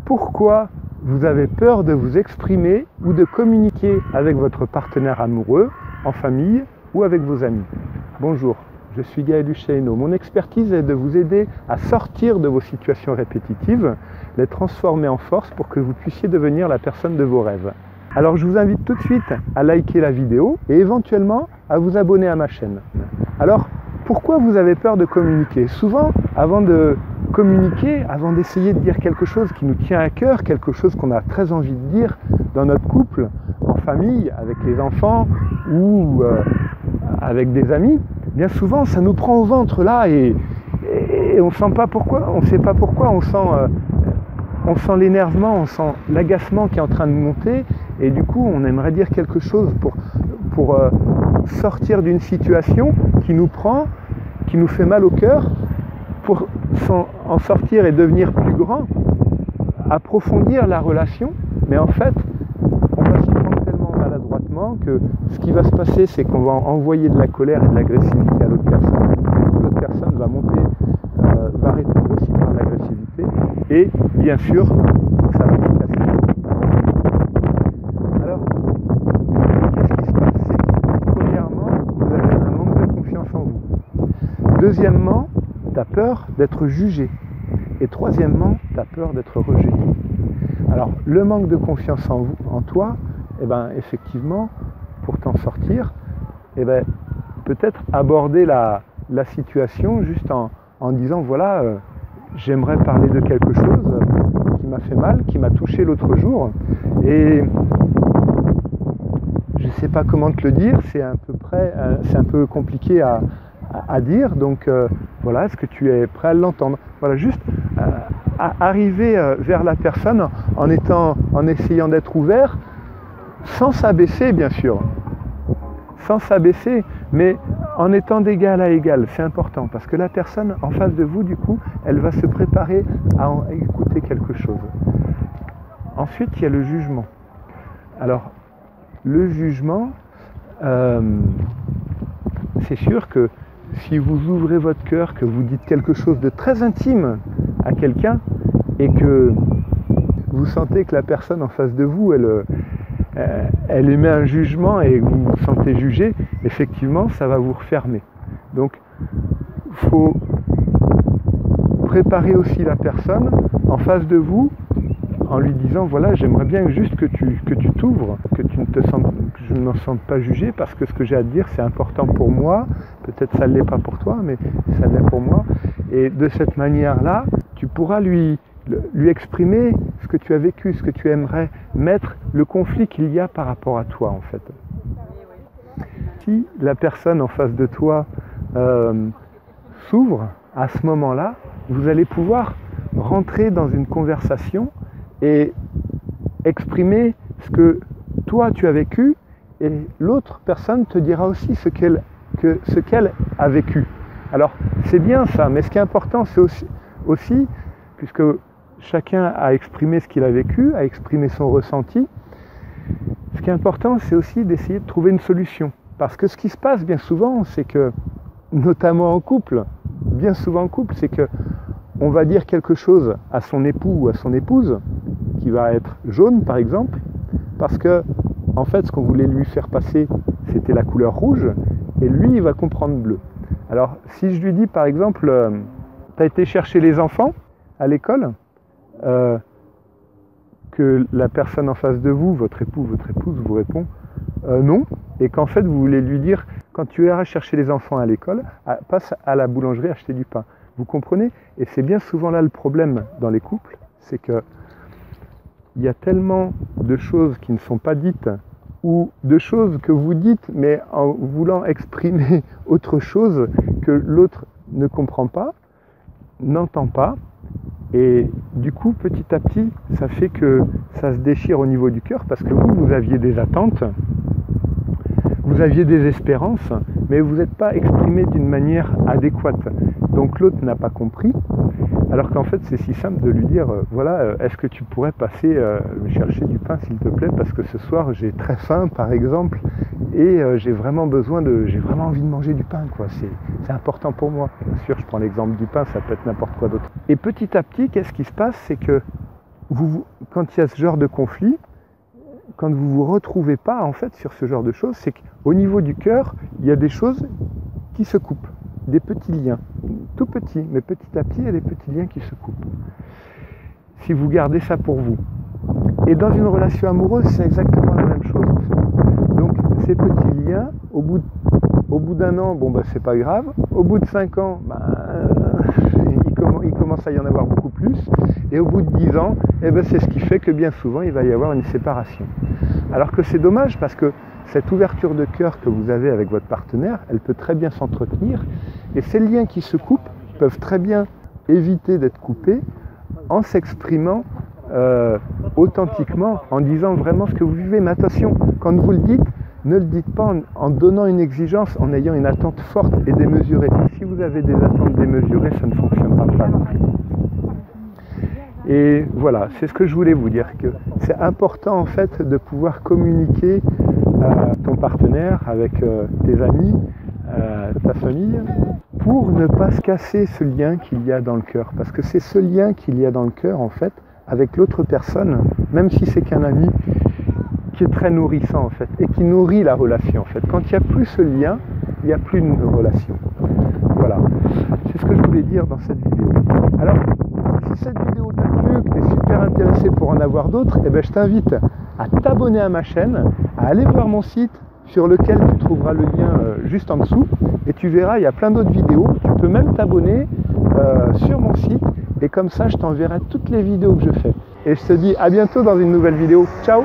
pourquoi vous avez peur de vous exprimer ou de communiquer avec votre partenaire amoureux, en famille ou avec vos amis. Bonjour, je suis Gaël Husseino. Mon expertise est de vous aider à sortir de vos situations répétitives, les transformer en force pour que vous puissiez devenir la personne de vos rêves. Alors je vous invite tout de suite à liker la vidéo et éventuellement à vous abonner à ma chaîne. Alors, pourquoi vous avez peur de communiquer? Souvent, avant de communiquer, avant d'essayer de dire quelque chose qui nous tient à cœur, quelque chose qu'on a très envie de dire dans notre couple, en famille, avec les enfants ou avec des amis, bien souvent ça nous prend au ventre là et on sent pas pourquoi, on sait pas pourquoi, on sent l'énervement, on sent l'agacement qui est en train de monter et du coup on aimerait dire quelque chose pour sortir d'une situation qui nous prend, qui nous fait mal au cœur, pour en sortir et devenir plus grand, approfondir la relation, mais en fait on va s'y prendre tellement maladroitement que ce qui va se passer, c'est qu'on va envoyer de la colère et de l'agressivité à l'autre personne. L'autre personne va monter, va répondre aussi par l'agressivité et bien sûr ça va tout casser. Alors qu'est-ce qui se passe? C'est que premièrement vous avez un manque de confiance en vous. Deuxièmement, tu as peur d'être jugé. Et troisièmement, tu as peur d'être rejeté. Alors, le manque de confiance en toi, eh ben, effectivement, pour t'en sortir, eh ben, peut-être aborder la situation juste en disant, voilà, j'aimerais parler de quelque chose qui m'a fait mal, qui m'a touché l'autre jour. Et je ne sais pas comment te le dire, c'est un peu compliqué à dire, donc voilà, est-ce que tu es prêt à l'entendre? Voilà, juste arriver vers la personne en essayant d'être ouvert, sans s'abaisser bien sûr, sans s'abaisser, mais en étant d'égal à égal, c'est important, parce que la personne en face de vous, du coup, elle va se préparer à écouter quelque chose. Ensuite, il y a le jugement. Alors, le jugement, c'est sûr que si vous ouvrez votre cœur, que vous dites quelque chose de très intime à quelqu'un et que vous sentez que la personne en face de vous, elle émet un jugement et vous vous sentez jugé, effectivement, ça va vous refermer. Donc, il faut préparer aussi la personne en face de vous en lui disant, voilà, j'aimerais bien juste que tu t'ouvres, que je ne me sente pas jugé parce que ce que j'ai à te dire, c'est important pour moi. Peut-être ça ne l'est pas pour toi, mais ça l'est pour moi. Et de cette manière-là, tu pourras lui exprimer ce que tu as vécu, ce que tu aimerais mettre, le conflit qu'il y a par rapport à toi, en fait. Si la personne en face de toi s'ouvre, à ce moment-là, vous allez pouvoir rentrer dans une conversation et exprimer ce que toi tu as vécu et l'autre personne te dira aussi ce qu'elle a vécu. Alors c'est bien ça, mais ce qui est important c'est aussi, puisque chacun a exprimé ce qu'il a vécu, a exprimé son ressenti, ce qui est important c'est aussi d'essayer de trouver une solution. Parce que ce qui se passe bien souvent, c'est que, notamment en couple, bien souvent en couple, c'est que on va dire quelque chose à son époux ou à son épouse, qui va être jaune par exemple, parce que en fait ce qu'on voulait lui faire passer c'était la couleur rouge, et lui il va comprendre bleu. Alors si je lui dis par exemple, tu as été chercher les enfants à l'école, que la personne en face de vous, votre époux, votre épouse vous répond non, et qu'en fait vous voulez lui dire, quand tu iras chercher les enfants à l'école, passe à la boulangerie acheter du pain. Vous comprenez? Et c'est bien souvent là le problème dans les couples, c'est que il y a tellement de choses qui ne sont pas dites, ou de choses que vous dites, mais en voulant exprimer autre chose que l'autre ne comprend pas, n'entend pas, et du coup, petit à petit, ça fait que ça se déchire au niveau du cœur, parce que vous aviez des attentes, vous aviez des espérances, mais vous n'êtes pas exprimé d'une manière adéquate. Donc l'autre n'a pas compris, alors qu'en fait c'est si simple de lui dire, voilà, est-ce que tu pourrais passer me chercher du pain s'il te plaît, parce que ce soir j'ai très faim par exemple, et j'ai vraiment envie de manger du pain, quoi. C'est important pour moi. Bien sûr, je prends l'exemple du pain, ça peut être n'importe quoi d'autre. Et petit à petit, qu'est-ce qui se passe? C'est que quand il y a ce genre de conflit, quand vous ne vous retrouvez pas en fait sur ce genre de choses, c'est qu'au niveau du cœur, il y a des choses qui se coupent, des petits liens, tout petits, mais petit à petit, il y a des petits liens qui se coupent. Si vous gardez ça pour vous. Et dans une relation amoureuse, c'est exactement la même chose. En fait. Donc ces petits liens, au bout d'un an, bon bah c'est pas grave. Au bout de 5 ans, il commence à y en avoir beaucoup plus. Et au bout de 10 ans, eh ben, c'est ce qui fait que bien souvent, il va y avoir une séparation. Alors que c'est dommage parce que cette ouverture de cœur que vous avez avec votre partenaire, elle peut très bien s'entretenir. Et ces liens qui se coupent peuvent très bien éviter d'être coupés en s'exprimant authentiquement, en disant vraiment ce que vous vivez. Mais attention, quand vous le dites, ne le dites pas en donnant une exigence, en ayant une attente forte et démesurée. Si vous avez des attentes démesurées, ça ne fonctionnera pas non plus. Et voilà, c'est ce que je voulais vous dire, que c'est important en fait de pouvoir communiquer ton partenaire avec tes amis, ta famille, pour ne pas se casser ce lien qu'il y a dans le cœur. Parce que c'est ce lien qu'il y a dans le cœur en fait, avec l'autre personne, même si c'est qu'un ami, qui est très nourrissant en fait, et qui nourrit la relation en fait. Quand il n'y a plus ce lien, il n'y a plus de relation. Voilà, c'est ce que je voulais dire dans cette vidéo. Alors, si cette vidéo t'a plu, que tu es super intéressé pour en avoir d'autres, eh ben, je t'invite à t'abonner à ma chaîne, à aller voir mon site sur lequel tu trouveras le lien juste en dessous, et tu verras, il y a plein d'autres vidéos. Tu peux même t'abonner sur mon site, et comme ça, je t'enverrai toutes les vidéos que je fais. Et je te dis à bientôt dans une nouvelle vidéo. Ciao!